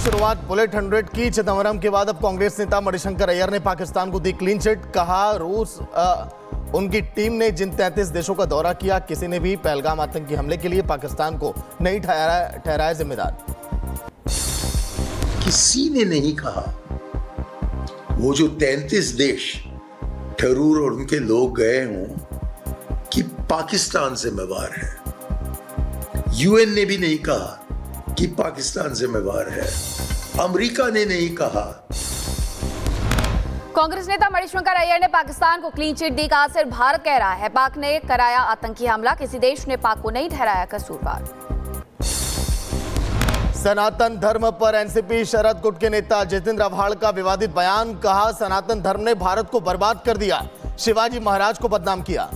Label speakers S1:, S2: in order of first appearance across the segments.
S1: शुरुआत बुलेट 100 की। चिदंबरम के बाद अब कांग्रेस नेता मणिशंकर अय्यर ने पाकिस्तान को दी क्लीन चिट। कहा रूस उनकी टीम ने जिन 33 देशों का दौरा किया, किसी ने भी पहलगाम आतंकी हमले के लिए पाकिस्तान को नहीं ठहराया जिम्मेदार।
S2: किसी ने नहीं कहा वो जो 33 देश ठरूर और उनके लोग गए हों कि पाकिस्तान जिम्मेवार है। यूएन ने भी नहीं कहा कि पाकिस्तान जिम्मेवार है। अमेरिका ने नहीं कहा।
S3: कांग्रेस नेता मणिशंकर अय्यर ने पाकिस्तान को क्लीन चिट दी। कहा सिर्फ भारत कह रहा है पाक ने कराया आतंकी हमला, किसी देश ने पाक को नहीं ठहराया कसूरवार।
S1: सनातन धर्म पर एनसीपी शरद गुट के नेता जितेंद्र आव्हाड का विवादित बयान। कहा सनातन धर्म ने भारत को बर्बाद कर दिया, शिवाजी महाराज को बदनाम किया।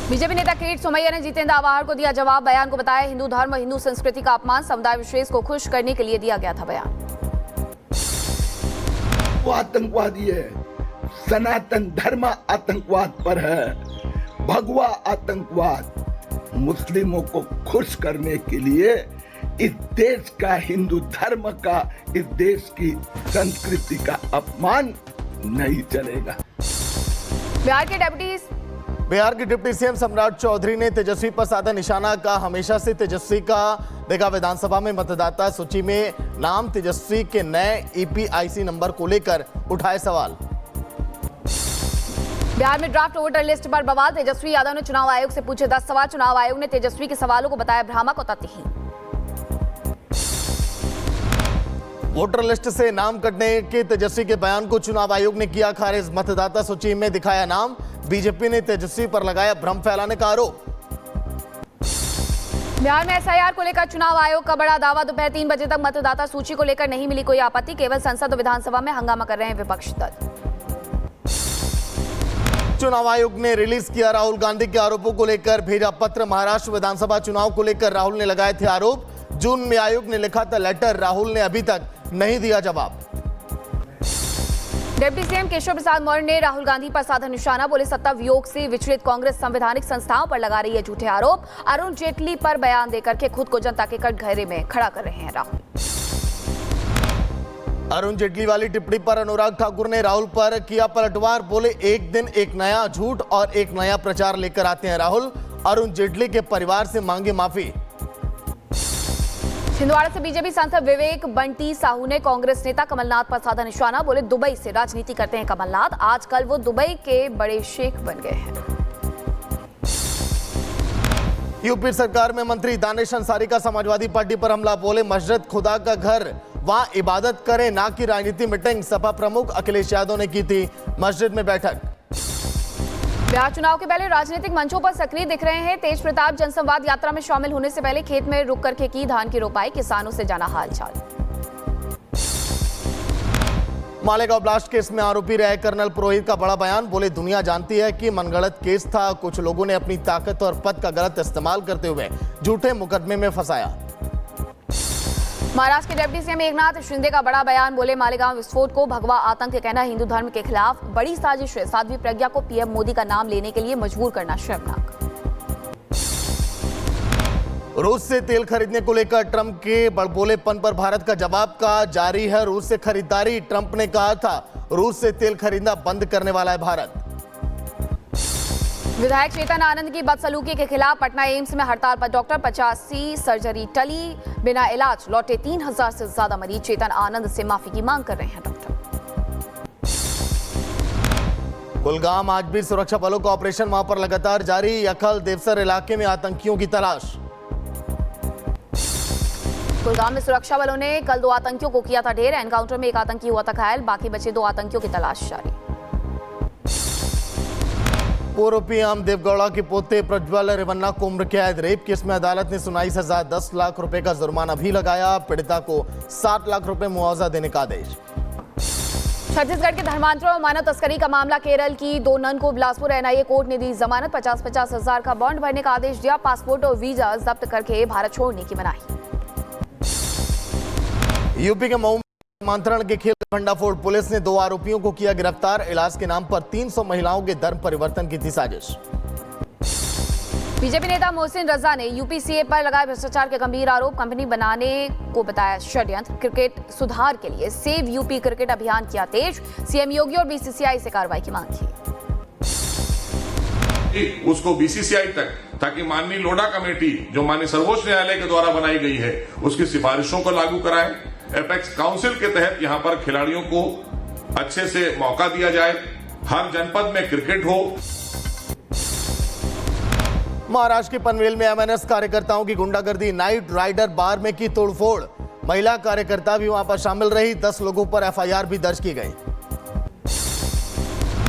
S3: बीजेपी नेता किरीट सोमैया ने जितेंद्र आव्हाड को दिया जवाब। बयान को बताया हिंदू धर्म हिंदू संस्कृति का अपमान, समुदाय विशेष को खुश करने के लिए दिया गया था बयान।
S4: वो आतंकवादी है, सनातन धर्म आतंकवाद पर है, भगवा आतंकवाद मुस्लिमों को खुश करने के लिए इस देश का, हिंदू धर्म का, इस देश की संस्कृति का अपमान नहीं चलेगा।
S1: बिहार के डिप्टी सीएम सम्राट चौधरी ने तेजस्वी पर साधा निशाना। का हमेशा से तेजस्वी का देखा विधानसभा में मतदाता सूची में नाम, तेजस्वी के नए ईपीआईसी नंबर को लेकर उठाए सवाल।
S3: बिहार में ड्राफ्ट वोटर लिस्ट पर बवाल। तेजस्वी यादव ने चुनाव आयोग से पूछे 10 सवाल। चुनाव आयोग ने तेजस्वी के सवालों को बताया भ्रामक और तथ्यहीन।
S1: वोटर लिस्ट से नाम कटने के तेजस्वी के बयान को चुनाव आयोग ने किया खारिज। मतदाता सूची में दिखाया नाम, बीजेपी ने तेजस्वी पर लगाया भ्रम फैलाने का आरोप।
S3: बिहार में एसआईआर को लेकर चुनाव आयोग का बड़ा दावा। दोपहर 3 बजे तक मतदाता सूची को लेकर नहीं मिली कोई आपत्ति, केवल संसद और विधानसभा में हंगामा कर रहे हैं विपक्षी दल।
S1: चुनाव आयोग ने रिलीज किया राहुल गांधी के आरोपों को लेकर भेजा पत्र। महाराष्ट्र विधानसभा चुनाव को लेकर राहुल ने लगाए थे आरोप। जून में आयोग ने लिखा था लेटर, राहुल ने अभी तक नहीं दिया जवाब।
S3: डिप्टी सीएम केशव प्रसाद मौर्य ने राहुल गांधी पर साधा निशाना। बोले सत्ता वियोग से विचलित कांग्रेस संवैधानिक संस्थाओं पर लगा रही है झूठे आरोप। अरुण जेटली पर बयान देकर के खुद को जनता के कटघरे में खड़ा कर रहे हैं राहुल।
S1: अरुण जेटली वाली टिप्पणी पर अनुराग ठाकुर ने राहुल पर किया पलटवार। बोले एक दिन एक नया झूठ और एक नया प्रचार लेकर आते हैं राहुल। अरुण जेटली के परिवार से मांगे माफी।
S3: छिंदवाड़ा से बीजेपी सांसद विवेक बंटी साहू ने कांग्रेस नेता कमलनाथ पर साधा निशाना। बोले दुबई से राजनीति करते हैं कमलनाथ, आजकल वो दुबई के बड़े शेख बन गए हैं।
S1: यूपी सरकार में मंत्री दानिश अंसारी का समाजवादी पार्टी पर हमला। बोले मस्जिद खुदा का घर, वहां इबादत करें ना कि राजनीति मीटिंग। सपा प्रमुख अखिलेश यादव ने की थी मस्जिद में बैठक।
S3: बिहार चुनाव के पहले राजनीतिक मंचों पर सक्रिय दिख रहे हैं तेज प्रताप। जनसंवाद यात्रा में शामिल होने से पहले खेत में रुक करके की धान की रोपाई, किसानों से जाना हालचाल।
S1: मालेगांव ब्लास्ट केस में आरोपी रहे कर्नल पुरोहित का बड़ा बयान। बोले दुनिया जानती है कि मनगढ़ंत केस था, कुछ लोगों ने अपनी ताकत और पद का गलत इस्तेमाल करते हुए झूठे मुकदमे में फंसाया।
S3: महाराष्ट्र के डिप्टी सीएम एकनाथ शिंदे का बड़ा बयान। बोले मालेगांव विस्फोट को भगवा आतंक कहना हिंदू धर्म के खिलाफ बड़ी साजिश है। साध्वी प्रज्ञा को पीएम मोदी का नाम लेने के लिए मजबूर करना शर्मनाक।
S1: रूस से तेल खरीदने को लेकर ट्रंप के बड़बोलेपन पर भारत का जवाब। का जारी है रूस से खरीदारी। ट्रंप ने कहा था रूस से तेल खरीदना बंद करने वाला है भारत।
S3: विधायक चेतन आनंद की बदसलूकी के खिलाफ पटना एम्स में हड़ताल पर डॉक्टर। 85 सर्जरी टली, बिना इलाज लौटे 3000 से ज्यादा मरीज। चेतन आनंद से माफी की मांग कर रहे हैं डॉक्टर।
S1: कुलगाम आज भी सुरक्षा बलों का ऑपरेशन वहां पर लगातार जारी। यखल देवसर इलाके में आतंकियों की तलाश।
S3: कुलगाम में सुरक्षा बलों ने कल 2 आतंकियों को किया था ढेर। एनकाउंटर में एक आतंकी हुआ था घायल, बाकी बचे 2 आतंकियों की तलाश जारी।
S1: पूर्व पीएम देवगौड़ा के पोते प्रज्वल रेवन्ना को उम्र कैद। रेप केस में अदालत ने सुनाई सजा। 10 लाख रुपए का जुर्माना भी लगाया। पीड़िता को 7 लाख रुपए मुआवजा देने का आदेश।
S3: छत्तीसगढ़ के धर्मांतरण और मानव तस्करी का मामला। केरल की 2 नन को बिलासपुर एनआईए कोर्ट ने दी जमानत। 50-50 हजार का बॉन्ड भरने का आदेश दिया। पासपोर्ट और वीजा जब्त करके भारत छोड़ने की मनाही।
S1: यूपी के मऊ धर्मांतरण के खेल भंडाफोड़। पुलिस ने 2 आरोपियों को किया गिरफ्तार। इलाज के नाम पर 300 महिलाओं के धर्म परिवर्तन की थी साजिश।
S3: बीजेपी नेता मोहसिन रजा ने यूपीसीए पर लगाए भ्रष्टाचार के गंभीर आरोप कंपनी बनाने को बताया षड्यंत्र। क्रिकेट सुधार के लिए सेव यूपी क्रिकेट अभियान किया तेज। सीएम योगी और बीसीसीआई से कार्रवाई की मांग की।
S5: उसको बीसीसीआई तक, ताकि माननीय लोढ़ा कमेटी जो माननीय सर्वोच्च न्यायालय के द्वारा बनाई गई है उसकी सिफारिशों को लागू कराएं। एपेक्स काउंसिल के तहत यहां पर खिलाड़ियों को अच्छे से मौका दिया जाए। हर जनपद में क्रिकेट हो।
S1: महाराष्ट्र के पनवेल में एमएनएस कार्यकर्ताओं की गुंडागर्दी, नाइट राइडर बार में की तोड़फोड़। महिला कार्यकर्ता भी वहां पर शामिल रही। 10 लोगों पर एफआईआर भी दर्ज की गई।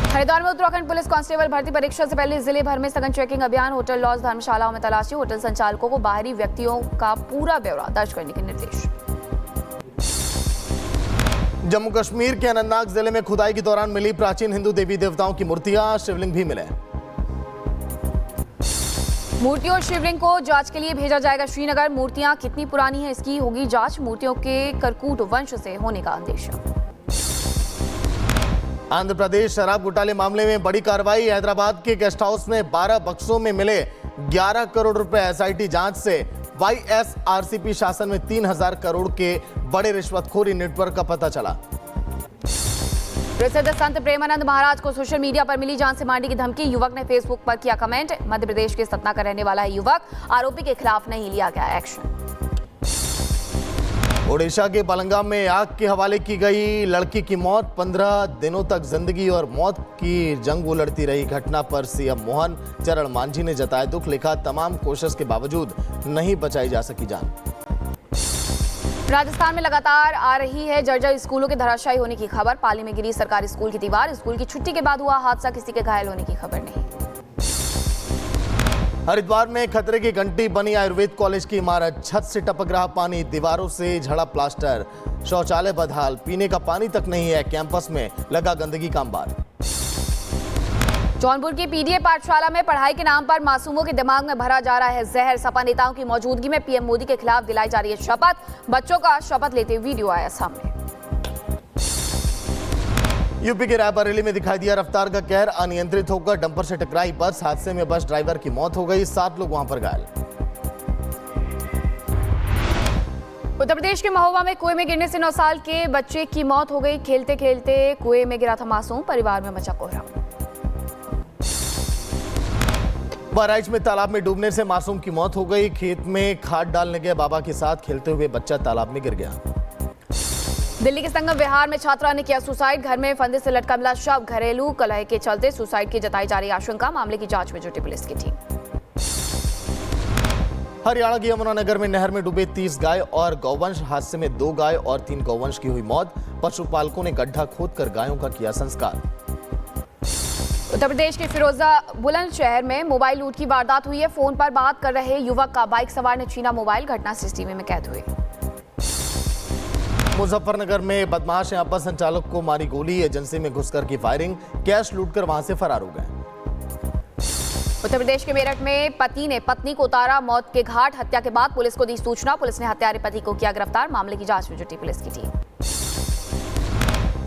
S3: हरिद्वार में उत्तराखंड पुलिस कांस्टेबल भर्ती परीक्षा से पहले जिले भर में सघन चेकिंग अभियान। होटल, लॉज, धर्मशालाओं में तलाशी। होटल संचालकों को बाहरी व्यक्तियों का पूरा ब्यौरा दर्ज करने के निर्देश।
S1: जम्मू कश्मीर के अनंतनाग जिले में खुदाई के दौरान मिली प्राचीन हिंदू देवी देवताओं की मूर्तियां, शिवलिंग भी मिले।
S3: मूर्तियों और शिवलिंग को जांच के लिए भेजा जाएगा श्रीनगर। मूर्तियां कितनी पुरानी हैं इसकी होगी जांच। मूर्तियों के करकूट वंश से होने का अंदेशा।
S1: आंध्र प्रदेश शराब घोटाले मामले में बड़ी कार्रवाई। हैदराबाद के गेस्ट हाउस में 12 बक्सों में मिले 11 करोड़ रुपए। एसआईटी जांच से वाईएसआरसीपी शासन में 3000 करोड़ के बड़े रिश्वतखोरी नेटवर्क का पता चला।
S3: प्रसिद्ध संत प्रेमानंद महाराज को सोशल मीडिया पर मिली जान से मारने की धमकी। युवक ने फेसबुक पर किया कमेंट। मध्य प्रदेश के सतना का रहने वाला है युवक। आरोपी के खिलाफ नहीं लिया गया एक्शन।
S1: ओडिशा के पलंगाम में आग के हवाले की गई लड़की की मौत। 15 दिनों तक जिंदगी और मौत की जंग उलटती रही घटना पर सीएम मोहन चरण मांझी ने जताया दुख। लिखा, तमाम कोशिश के बावजूद नहीं बचाई जा सकी जान।
S3: राजस्थान में लगातार आ रही है जर्जर स्कूलों के धराशायी होने की खबर। पाली में गिरी सरकारी स्कूल की दीवार। स्कूल की छुट्टी के बाद हुआ हादसा, किसी के घायल होने की खबर नहीं।
S1: हरिद्वार में खतरे की घंटी बनी आयुर्वेद कॉलेज की इमारत। छत से टपक रहा पानी, दीवारों से झड़ा प्लास्टर। शौचालय बदहाल, पीने का पानी तक नहीं है। कैंपस में लगा गंदगी का अंबार।
S3: जौनपुर की पीडीए पाठशाला में पढ़ाई के नाम पर मासूमों के दिमाग में भरा जा रहा है जहर। सपा नेताओं की मौजूदगी में पीएम मोदी के खिलाफ दिलाई जा रही है शपथ। बच्चों का शपथ लेते वीडियो आया सामने।
S1: यूपी के रायबरेली में दिखाई दिया रफ्तार का कहर। अनियंत्रित होकर डंपर से टकराई बस। हादसे में बस ड्राइवर की मौत हो गई। 7 लोग वहां पर घायल। उत्तर प्रदेश के महोबा में कुएं में गिरने से 9 साल के बच्चे की मौत हो गई। खेलते खेलते कुएं में गिरा था मासूम। परिवार में मचा कोहराम। बहराइच में तालाब में डूबने से मासूम की मौत हो गई। खेत में खाद डालने गए बाबा के साथ खेलते हुए बच्चा तालाब में गिर गया। दिल्ली के संगम विहार में छात्रा ने किया सुसाइड। घर में फंदे से लटका मिला शव। घरेलू कलह के चलते सुसाइड की जताई जा रही आशंका। मामले की जांच में जुटी पुलिस की टीम। हरियाणा के यमुनानगर में नहर में डूबे 30 गाय और गौवंश। हादसे में 2 गाय और 3 गौवंश की हुई मौत। पशुपालकों ने गड्ढा खोदकर गायों का किया संस्कार। उत्तर प्रदेश के फिरोजा बुलंदशहर में मोबाइल लूट की वारदात हुई है। फोन पर बात कर रहे युवक का बाइक सवार ने छीना मोबाइल। घटना सीसीटीवी में कैद हुई। मुजफ्फरनगर में बदमाश ने अपर संचालक को मारी गोली। एजेंसी में घुसकर की फायरिंग। कैश लूटकर वहां से फरार हो गए। उत्तर प्रदेश के मेरठ में पति ने पत्नी को उतारा मौत के घाट। हत्या के बाद पुलिस को दी सूचना। पुलिस ने हत्यारे पति को किया गिरफ्तार। मामले की जांच में जुटी पुलिस की टीम।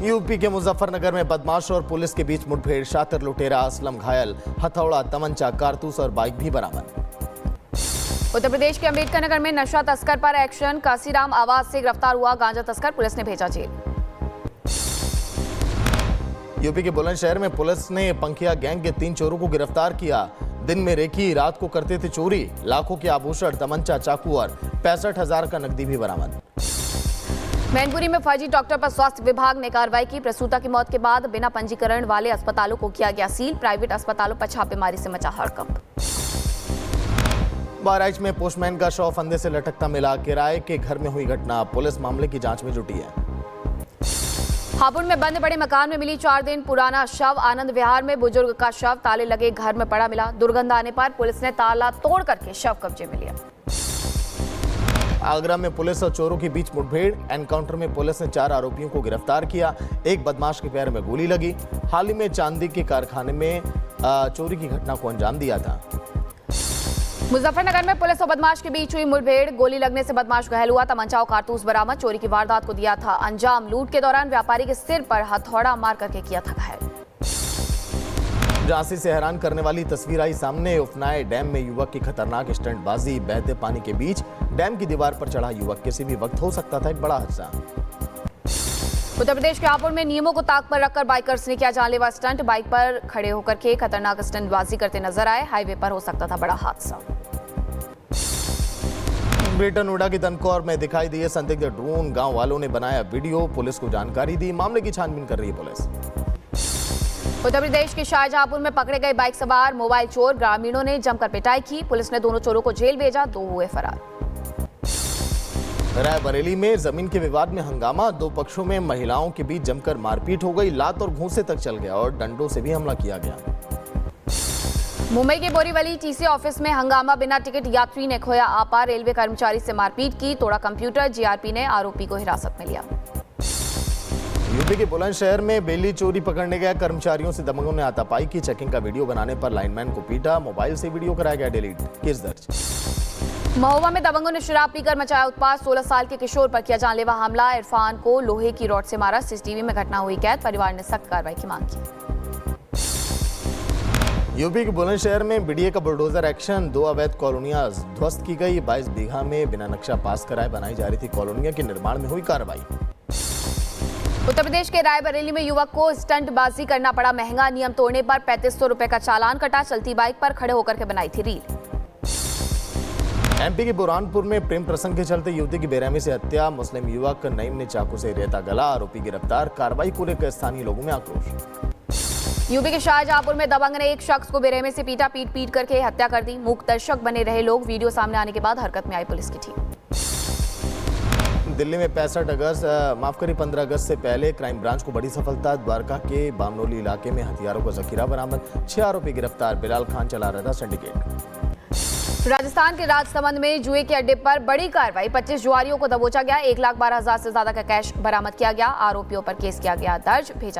S1: यूपी के मुजफ्फरनगर में बदमाश और पुलिस के बीच मुठभेड़। शातिर लुटेरा असलम घायल। हथौड़ा, तमंचा, कारतूस और बाइक भी बरामद। उत्तर प्रदेश के अंबेडकर नगर में नशा तस्कर पर एक्शन। काशीराम आवास से गिरफ्तार हुआ गांजा तस्कर। पुलिस ने भेजा जेल। यूपी के बुलंदशहर में पुलिस ने पंखिया गैंग के 3 चोरों को गिरफ्तार किया। दिन में रेकी, रात को करते थे चोरी। लाखों के आभूषण, तमंचा, चाकू और 65,000 का नकदी भी बरामद। मैनपुरी में फर्जी डॉक्टर पर स्वास्थ्य विभाग ने कार्रवाई की। प्रसूता की मौत के बाद बिना पंजीकरण वाले अस्पतालों को किया गया सील। प्राइवेट अस्पतालों पर छापेमारी से मचा हड़कंप। बहराइच में पोस्टमैन का शव फंदे से लटकता मिला। किराए के घर में हुई घटना। पुलिस मामले की जांच में जुटी है। हापुड़ में बंद पड़े मकान में मिली 4 दिन पुराना शव। आनंद विहार में बुजुर्ग का शव ताले लगे घर में पड़ा मिला। दुर्गंध आने पर पुलिस ने ताला तोड़ करके शव कब्जे में लिया। आगरा में पुलिस और चोरों के बीच मुठभेड़। एनकाउंटर में पुलिस ने 4 आरोपियों को गिरफ्तार किया। एक बदमाश के पैर में गोली लगी। हाल ही में चांदी के कारखाने में चोरी की घटना को अंजाम दिया था। मुजफ्फरनगर में पुलिस और बदमाश के बीच हुई मुठभेड़। गोली लगने से बदमाश घायल हुआ। तमंचा और कारतूस बरामद। चोरी की वारदात को दिया था अंजाम। लूट के दौरान व्यापारी के सिर पर हथौड़ा मार करके किया था घायल। झांसी से हैरान करने वाली तस्वीर आई सामने। उफनाए डैम में युवक की खतरनाक स्टंटबाजी। बहते पानी के बीच डैम की दीवार पर चढ़ा युवक। किसी भी वक्त हो सकता था एक बड़ा हादसा।
S3: उत्तर प्रदेश के हापुड़ में नियमों को ताक पर रखकर बाइकर्स ने किया जानलेवा स्टंट। बाइक पर खड़े होकर के खतरनाक स्टंटबाजी करते नजर आए। हाईवे पर हो सकता था बड़ा हादसा।
S1: ग्रेटर नोएडा की तनकौर में दिखाई दिए संदिग्ध ड्रोन। गांव वालों ने बनाया वीडियो, पुलिस को जानकारी दी। मामले की छानबीन कर रही है पुलिस।
S3: उत्तर प्रदेश के शाहजहांपुर में पकड़े गए बाइक सवार मोबाइल चोर। ग्रामीणों ने जमकर पिटाई की। पुलिस ने दोनों चोरों को जेल भेजा। 2 हुए फरार।
S1: रायबरेली में जमीन के विवाद में हंगामा। 2 पक्षों में महिलाओं के बीच जमकर मारपीट हो गई। लात और घूंसे तक चल गया और डंडों से भी हमला किया गया।
S3: मुंबई के बोरीवली टीसी ऑफिस में हंगामा। बिना टिकट यात्री ने खोया आपा। रेलवे कर्मचारी से मारपीट की। तोड़ा कंप्यूटर। जीआरपी ने आरोपी को हिरासत में लिया।
S1: यूपी के बुलंदशहर में बेली चोरी पकड़ने गए कर्मचारियों से दबंगों ने हाथापाई की। चेकिंग का वीडियो बनाने पर लाइनमैन को पीटा। मोबाइल से वीडियो कराया गया डिलीट। केस दर्ज।
S3: महोबा में दबंगों ने शराब पीकर मचाया उत्पात। 16 साल के किशोर पर किया जानलेवा हमला। इरफान को लोहे की रॉड से मारा। सीसीटीवी में घटना हुई कैद। परिवार ने सख्त कार्रवाई की मांग की।
S1: यूपी के बुलंदशहर में बीडीए का बुलडोजर एक्शन। 2 अवैध कॉलोनियां ध्वस्त की गई। 22 बीघा में बिना नक्शा पास कराए बनाई जा रही थी कॉलोनियां के निर्माण में हुई कार्रवाई।
S3: उत्तर प्रदेश के रायबरेली में युवक को स्टंटबाजी करना पड़ा महंगा। नियम तोड़ने पर 3500 रुपए का चालान कटा। चलती बाइक पर खड़े होकर के बनाई थी रील।
S1: एमपी के बुरहानपुर में प्रेम प्रसंग के चलते युवती की बेरहमी से हत्या। मुस्लिम युवक नईम ने चाकू से रेता गला। आरोपी गिरफ्तार। कार्रवाई को लेकर स्थानीय लोगों में आक्रोश।
S3: यूपी के शाहजहांपुर में दबंग ने एक शख्स को बेरहमी से पीटा। पीट करके हत्या कर दी। मूक दर्शक बने रहे लोग। वीडियो सामने आने के बाद हरकत में आई पुलिस की टीम।
S1: दिल्ली में 15 अगस्त से पहले क्राइम ब्रांच को बड़ी सफलता। द्वारका के बामनोली इलाके में हथियारों का जखीरा बरामद। 6 आरोपी गिरफ्तार। बिलाल खान चला रहा था सिंडिकेट।
S3: राजस्थान के राजसमंद में जुए के अड्डे पर बड़ी कार्रवाई। 25 जुआरियों को दबोचा गया। 1,12,000 से ज्यादा का कैश बरामद किया गया। आरोपियों पर केस किया गया दर्ज। भेजा